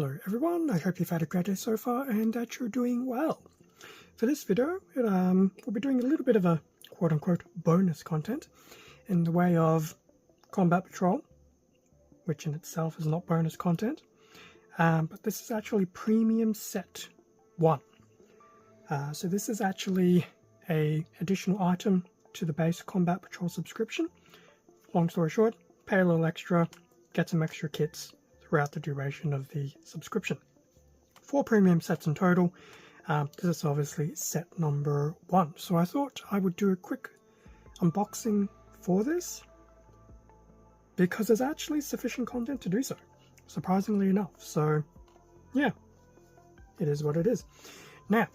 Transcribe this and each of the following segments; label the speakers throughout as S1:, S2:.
S1: Hello everyone, I hope you've had a great day so far and that you're doing well. For this video, we'll be doing a little bit of a quote-unquote bonus content in the way of Combat Patrol, which in itself is not bonus content, but this is actually Premium Set 1. So this is actually a additional item to the base Combat Patrol subscription. Long story short, pay a little extra, get some extra kits throughout the duration of the subscription. 4 premium sets in total. This is obviously set number 1. So I thought I would do a quick unboxing for this because there's actually sufficient content to do so, surprisingly enough. So yeah, it is what it is. Now,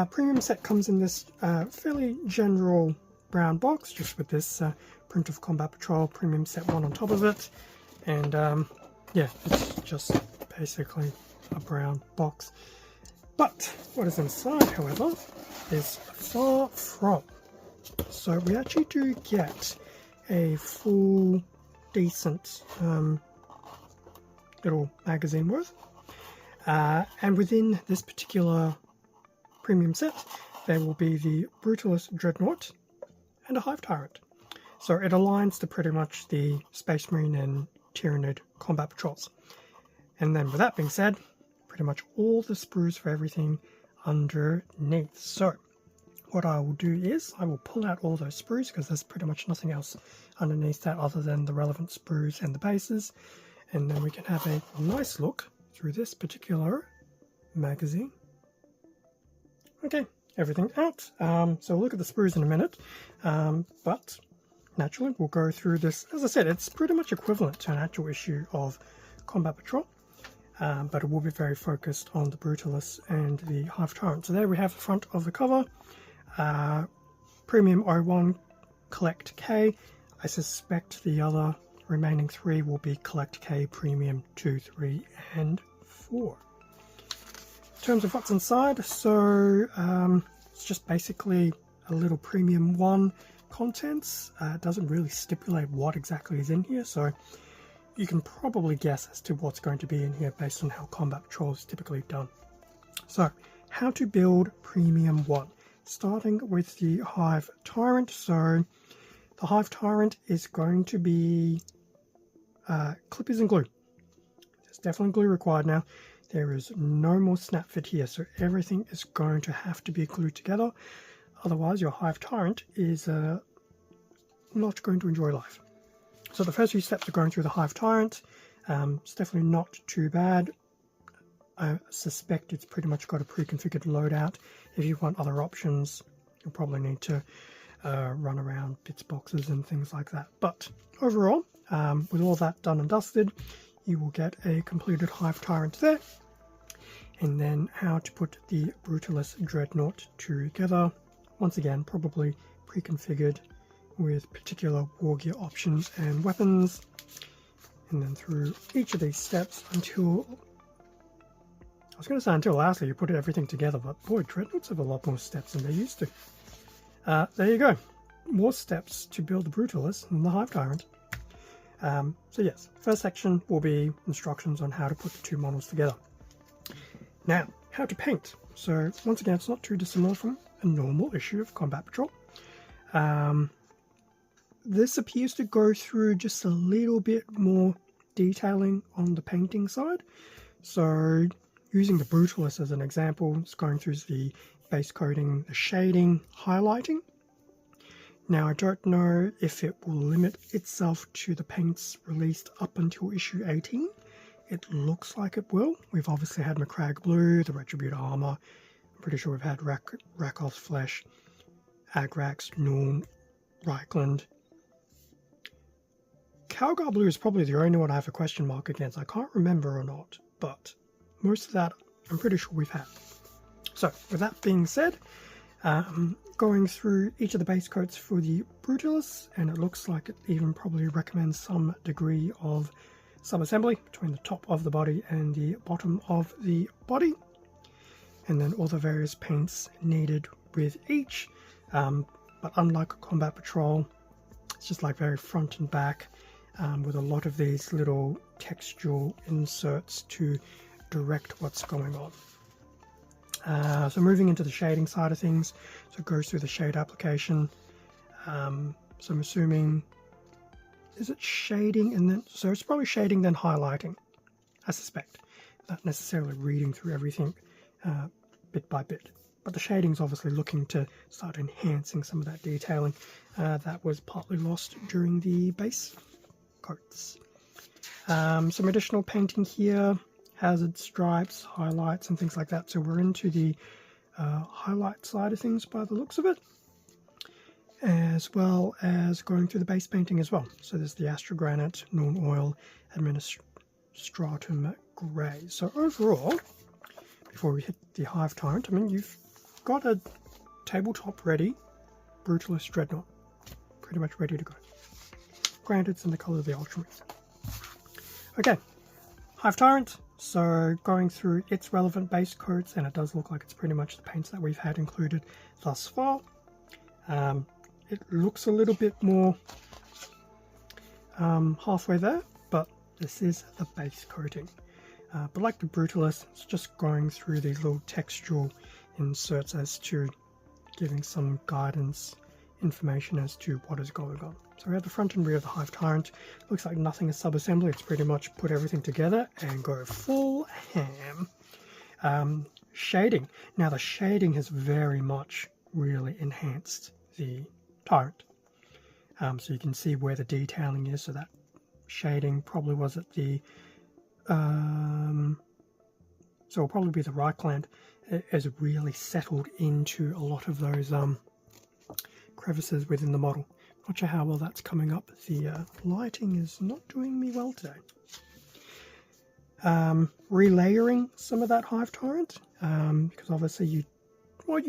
S1: premium set comes in this fairly general brown box, just with this print of Combat Patrol Premium Set 1 on top of it. And yeah, it's just basically a brown box. But what is inside, however, is far from. So we actually do get a full, decent little magazine worth. And within this particular premium set, there will be the Brutalis Dreadnought and a Hive Tyrant. So it aligns to pretty much the Space Marine and Tyranid combat patrols. And then with that being said, pretty much all the sprues for everything underneath. So what I will do is I will pull out all those sprues because there's pretty much nothing else underneath that other than the relevant sprues and the bases. And then we can have a nice look through this particular magazine. Okay, everything out. So we'll look at the sprues in a minute. But naturally, we'll go through this. As I said, it's pretty much equivalent to an actual issue of Combat Patrol, but it will be very focused on the Brutalis and the Hive Tyrant. So there we have the front of the cover. Premium 01, Collect K. I suspect the other remaining 3 will be Collect K Premium 2, 3, and 4. In terms of what's inside, so it's just basically a little Premium 1 contents. It doesn't really stipulate what exactly is in here, so you can probably guess as to what's going to be in here based on how Combat Patrol is typically done. So, how to build Premium 1. Starting with the Hive Tyrant. So, the Hive Tyrant is going to be clippers and glue. There's definitely glue required now. There is no more snap fit here, so everything is going to have to be glued together. Otherwise, your Hive Tyrant is not going to enjoy life. So the first few steps are going through the Hive Tyrant. It's definitely not too bad. I suspect it's pretty much got a pre-configured loadout. If you want other options, you'll probably need to run around bits boxes and things like that. But overall, with all that done and dusted, you will get a completed Hive Tyrant there. And then how to put the Brutalis Dreadnought together. Once again, probably pre-configured with particular war gear options and weapons. And then through each of these steps until... I was going to say until lastly you put everything together, but boy, Dreadnoughts have a lot more steps than they used to. There you go. More steps to build the Brutalis and the Hive Tyrant. So yes, first section will be instructions on how to put the 2 models together. Now, how to paint. So once again, it's not too dissimilar from a normal issue of Combat Patrol. This appears to go through just a little bit more detailing on the painting side. So using the Brutalis as an example, it's going through the base coating, the shading, highlighting. Now I don't know if it will limit itself to the paints released up until issue 18. It looks like it will. We've obviously had Macragge Blue, the Retributor Armor. I'm pretty sure we've had Rakoth's Flesh, Agrax, Norn, Reichland. Calgar Blue is probably the only one I have a question mark against. I can't remember or not, but most of that I'm pretty sure we've had. So with that being said, going through each of the base coats for the Brutalis, and it looks like it even probably recommends some degree of sub-assembly between the top of the body and the bottom of the body, and then all the various paints needed with each. But unlike Combat Patrol, it's just like very front and back, with a lot of these little textual inserts to direct what's going on. So moving into the shading side of things, so it goes through the shade application. So I'm assuming, is it shading and then, so it's probably shading then highlighting, I suspect. Not necessarily reading through everything bit by bit. But the shading's obviously looking to start enhancing some of that detailing that was partly lost during the base coats. Some additional painting here, hazard stripes, highlights and things like that. So we're into the highlight side of things by the looks of it, as well as going through the base painting as well. So there's the Astrogranite, Norn Oil, Administratum Grey. So overall, before we hit the Hive Tyrant, I mean, you've got a tabletop ready Brutalis Dreadnought, pretty much ready to go. Granted, it's in the colour of the Ultramarines. Okay, Hive Tyrant, so going through its relevant base coats, and it does look like it's pretty much the paints that we've had included thus far. It looks a little bit more halfway there, but this is the base coating. But like the Brutalis, it's just going through these little textual inserts as to giving some guidance, information as to what is going on. So we have the front and rear of the Hive Tyrant. Looks like nothing is sub-assembly. It's pretty much put everything together and go full ham. Shading. Now the shading has very much really enhanced the Tyrant. So you can see where the detailing is. So that shading probably was at the so it'll probably be the right gland. It has really settled into a lot of those crevices within the model. Not sure how well that's coming up. The lighting is not doing me well today. Relayering some of that Hive Tyrant, because obviously you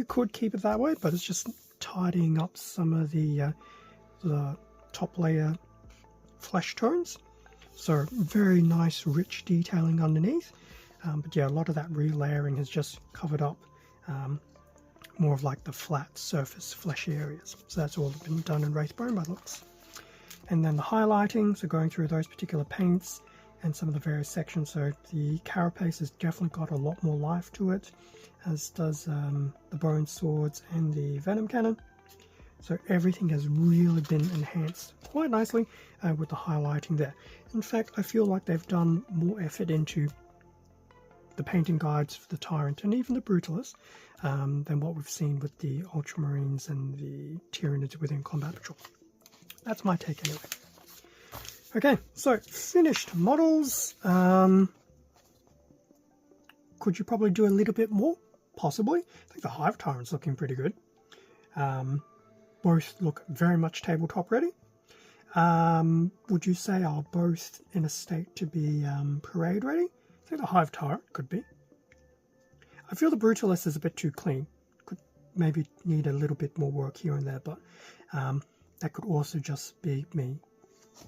S1: could keep it that way, but it's just tidying up some of the top layer flesh tones. So very nice rich detailing underneath, but yeah, a lot of that relayering has just covered up more of like the flat surface fleshy areas. So that's all been done in Wraithbone by looks. And then the highlighting, so going through those particular paints and some of the various sections. So the carapace has definitely got a lot more life to it, as does the bone swords and the venom cannon. So everything has really been enhanced quite nicely with the highlighting there. In fact, I feel like they've done more effort into the painting guides for the Tyrant and even the Brutalis than what we've seen with the Ultramarines and the Tyranids within Combat Patrol. That's my take anyway. Okay, so finished models. Could you probably do a little bit more? Possibly. I think the Hive Tyrant's looking pretty good. Both look very much tabletop ready. Would you say are both in a state to be parade ready? I think the Hive Tyrant could be. I feel the Brutalis is a bit too clean. Could maybe need a little bit more work here and there, but that could also just be me.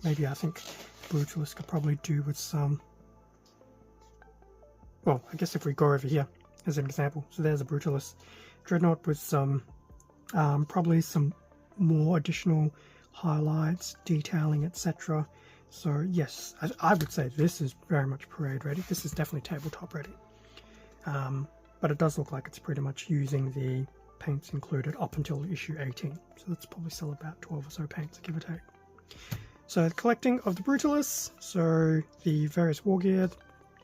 S1: Maybe I think Brutalis could probably do with some... Well, I guess if we go over here as an example. So there's a Brutalis Dreadnought with some probably some more additional highlights, detailing, etc. So yes, I would say this is very much parade ready. This is definitely tabletop ready. But it does look like it's pretty much using the paints included up until issue 18. So that's probably still about 12 or so paints, give or take. So the collecting of the Brutalis, so the various war gear,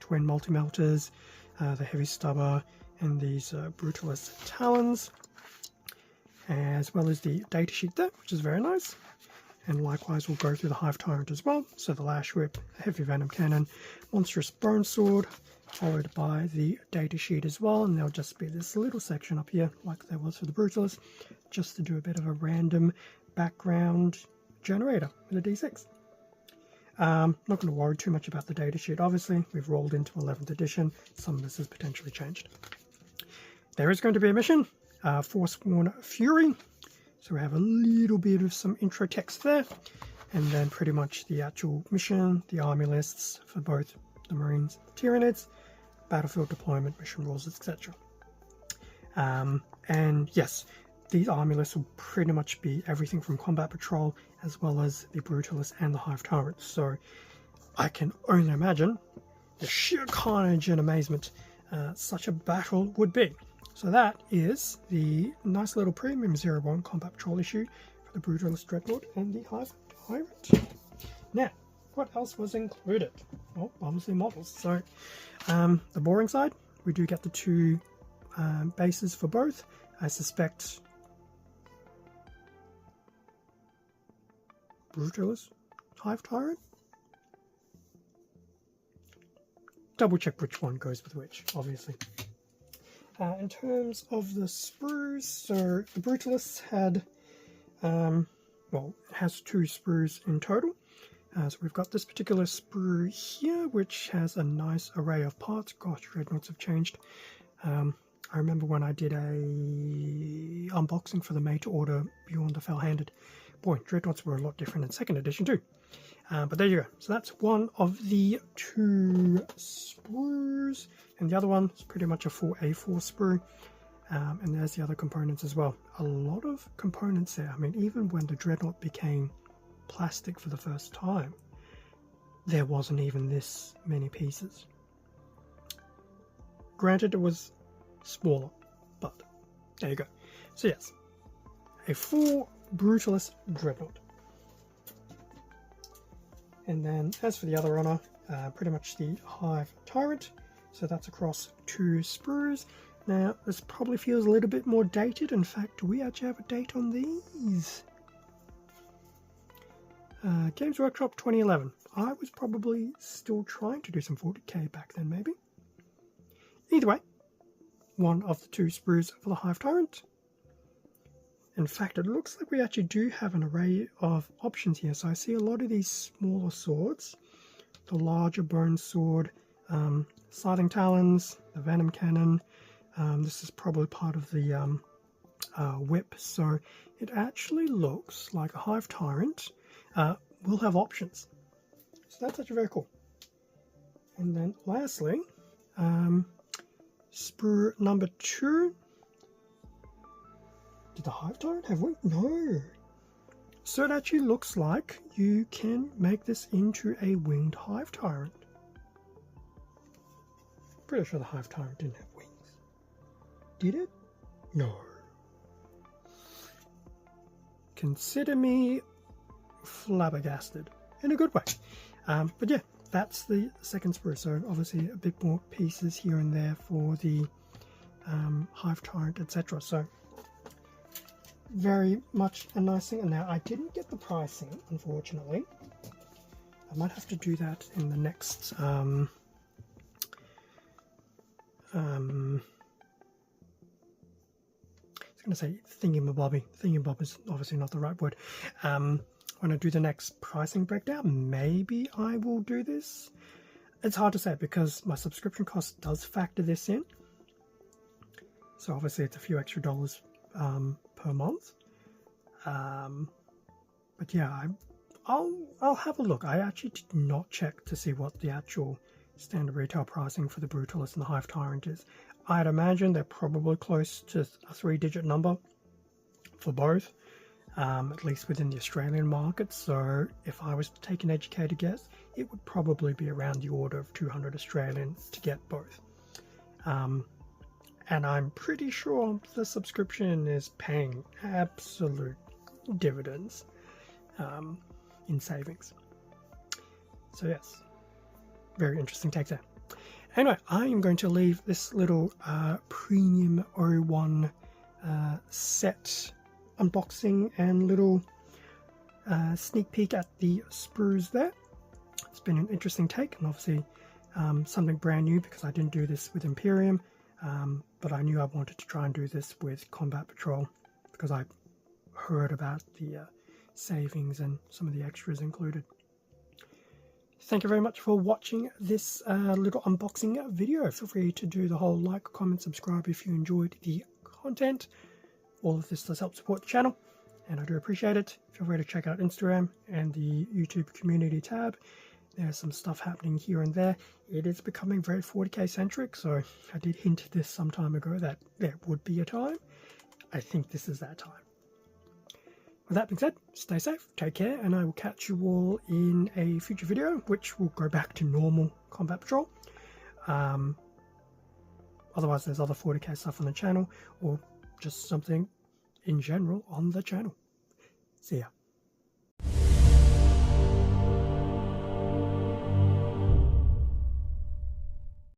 S1: twin multi-melters, the heavy stubber, and these Brutalis talons, as well as the datasheet there, which is very nice. And likewise we'll go through the Hive Tyrant as well. So the Lash Whip, Heavy Venom Cannon, Monstrous Bone Sword, followed by the datasheet as well. And there'll just be this little section up here, like there was for the Brutalis, just to do a bit of a random background generator with a D6. Not going to worry too much about the datasheet. Obviously, we've rolled into 11th edition. Some of this has potentially changed. There is going to be a mission, Forsworn Fury. So we have a little bit of some intro text there, and then pretty much the actual mission, the army lists for both the Marines, Tyranids, battlefield deployment, mission rules, etc. And yes, these army lists will pretty much be everything from Combat Patrol as well as the Brutalis and the Hive Tyrant. So I can only imagine the sheer carnage and amazement such a battle would be. So that is the nice little premium 01 Combat Patrol issue for the Brutalis, Dreadnought and the Hive Tyrant. Now, what else was included? Well, obviously models. So the boring side, we do get the 2 bases for both. I suspect Brutalis, Hive Tyrant. Double check which one goes with which, obviously. In terms of the sprues, so the Brutalis had, well, it has 2 sprues in total. So we've got this particular sprue here, which has a nice array of parts. Gosh, Dreadnoughts have changed. I remember when I did a unboxing for the made-to-order Beyond the Fell-Handed. Boy, Dreadnoughts were a lot different in 2nd edition too. But there you go. So that's one of the 2 sprues, and the other one is pretty much a full A4 sprue. And there's the other components as well. A lot of components there. I mean, even when the Dreadnought became plastic for the first time, there wasn't even this many pieces. Granted, it was smaller, but there you go. So yes, a full Brutalis Dreadnought. And then as for the other runner, pretty much the Hive Tyrant. So that's across 2 sprues. Now, this probably feels a little bit more dated. In fact, do we actually have a date on these? Games Workshop 2011. I was probably still trying to do some 40k back then, maybe. Either way, one of the 2 sprues for the Hive Tyrant. In fact, it looks like we actually do have an array of options here. So I see a lot of these smaller swords, the larger bone sword, sliding talons, the venom cannon. This is probably part of the whip. So it actually looks like a Hive Tyrant will have options. So that's actually very cool. And then lastly, sprue number 2. Did the Hive Tyrant have wings? No. So it actually looks like you can make this into a winged Hive Tyrant. Pretty sure the Hive Tyrant didn't have wings. Did it? No. Consider me flabbergasted in a good way. But yeah, that's the 2nd sprue. So obviously a bit more pieces here and there for the Hive Tyrant, etc. So very much a nice thing. And now I didn't get the pricing, unfortunately. I might have to do that in the next I was going to say thingy-mabobby. Thingy-bob is obviously not the right word. When I do the next pricing breakdown, maybe I will do this. It's hard to say because my subscription cost does factor this in. So obviously it's a few extra dollars per month. But yeah, I'll have a look. I actually did not check to see what the actual standard retail pricing for the Brutalis and the Hive Tyrant is. I'd imagine they're probably close to a 3-digit number for both, at least within the Australian market. So if I was to take an educated guess, it would probably be around the order of 200 Australian to get both. And I'm pretty sure the subscription is paying absolute dividends in savings. So yes, very interesting take there. Anyway, I am going to leave this little premium 01 set unboxing and little sneak peek at the sprues there. It's been an interesting take, and obviously something brand new because I didn't do this with Imperium. But I knew I wanted to try and do this with Combat Patrol because I heard about the savings and some of the extras included. Thank you very much for watching this little unboxing video. Feel free to do the whole like, comment, subscribe if you enjoyed the content. All of this does help support the channel, and I do appreciate it. Feel free to check out Instagram and the YouTube community tab. There's some stuff happening here and there. It is becoming very 40k centric, so I did hint this some time ago that there would be a time. I think this is that time. with that being said, stay safe, take care, and I will catch you all in a future video, which will go back to normal Combat Patrol. Otherwise, there's other 40k stuff on the channel, or just something in general on the channel. See ya.